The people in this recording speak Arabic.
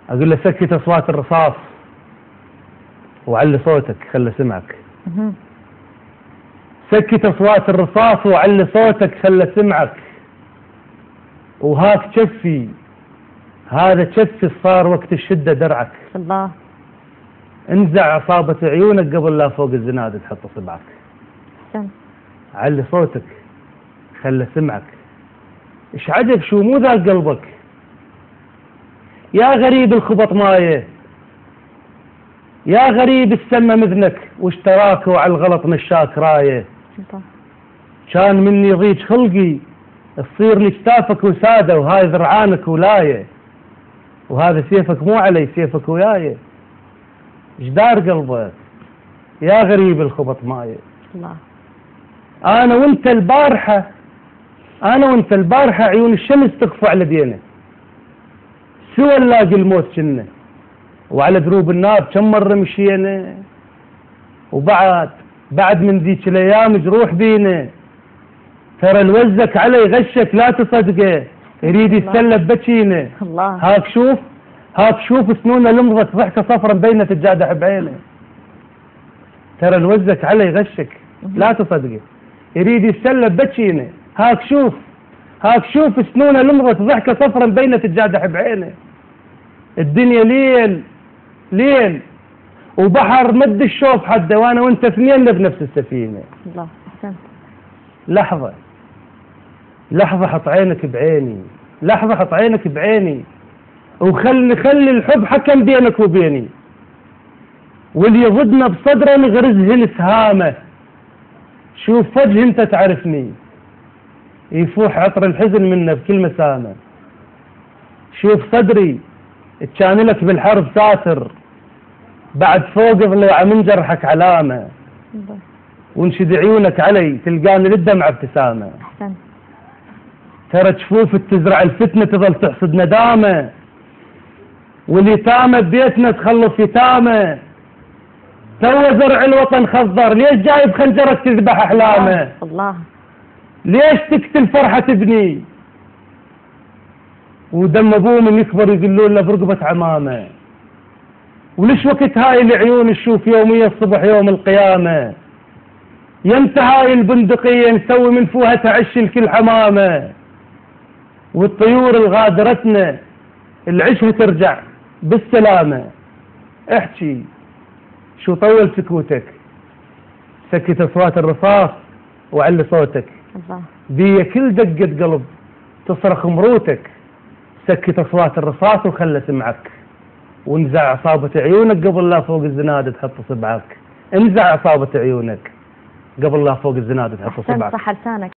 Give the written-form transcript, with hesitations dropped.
اقول له سكت اصوات الرصاص وعلي صوتك خلي سمعك. سكت اصوات الرصاص وعلي صوتك خلي سمعك. وهاك شفي، هذا شفي صار وقت الشدة درعك. الله. انزع عصابة عيونك قبل لا فوق الزناد تحط صبعك. حسن. علي صوتك خلي سمعك. ايش عجب شو مو ذا قلبك يا غريب الخبط مايه، يا غريب السمة مذنك واشتراك وعلى الغلط نشاك رايه. كان مني ضيج خلقي تصير لي كتافك وسادة وهاي ذرعانك ولايه، وهذا سيفك مو علي سيفك وياي. ايش دار قلبك يا غريب الخبط مايه. الله. انا وانت البارحة عيون الشمس تقفى على دينا، سوى نلاقي الموت كنا، وعلى دروب النار كم مرة مشينا، وبعد من ذيك الايام جروح بينا. ترى الوزك علي غشك لا تصدقه، يريد يتسلب بكينا. الله. هاك شوف سنونه لمضت ضحكه صفرا مبينه تتجادح بعينه. ترى الوزك علي غشك لا تصدقه، يريد يتسلب بكينا. هاك شوف سنونه لمضت ضحكه صفرا مبينه تتجادح بعينه. الدنيا ليل وبحر مد الشوف حده، وانا وانت اثنين بنفس السفينه. الله. احسنت. لحظه حط عينك بعيني، لحظه حط عينك بعيني، خلي الحب حكم بينك وبيني، واللي ضدنا بصدره نغرزهن سهامه. شوف فجه انت تعرفني، يفوح عطر الحزن منه بكل مسامه. شوف صدري كان لك بالحرب ساتر، بعد فوق ضلوع من جرحك علامه. وانشد عيونك علي تلقاني للدمعه ابتسامه. احسنت. ترى جفوف تزرع الفتنه تظل تحصد ندامه، واليتامى ببيتنا تخلص يتامى. تو زرع الوطن خضر، ليش جايب خنجرك تذبح احلامه؟ الله. ليش تقتل فرحه ابني ودم ابوه من يكبر يقولون له برقبه عمامه؟ وليش وقت هاي العيون تشوف يوميا الصبح يوم القيامه؟ يمتى هاي البندقيه نسوي من فوها تعش الكل حمامه؟ والطيور الغادرتنا العشها ترجع بالسلامه. احكي شو طول سكوتك، سكت اصوات الرصاص وعلي صوتك. الله. بي كل دقة قلب تصرخ مروتك، سكت اصوات الرصاص وخلى سمعك. وانزع عصابة عيونك قبل لا فوق الزناد تحط صبعك. انزع عصابة عيونك قبل لا فوق الزناد تحط صبعك. صح لسانك.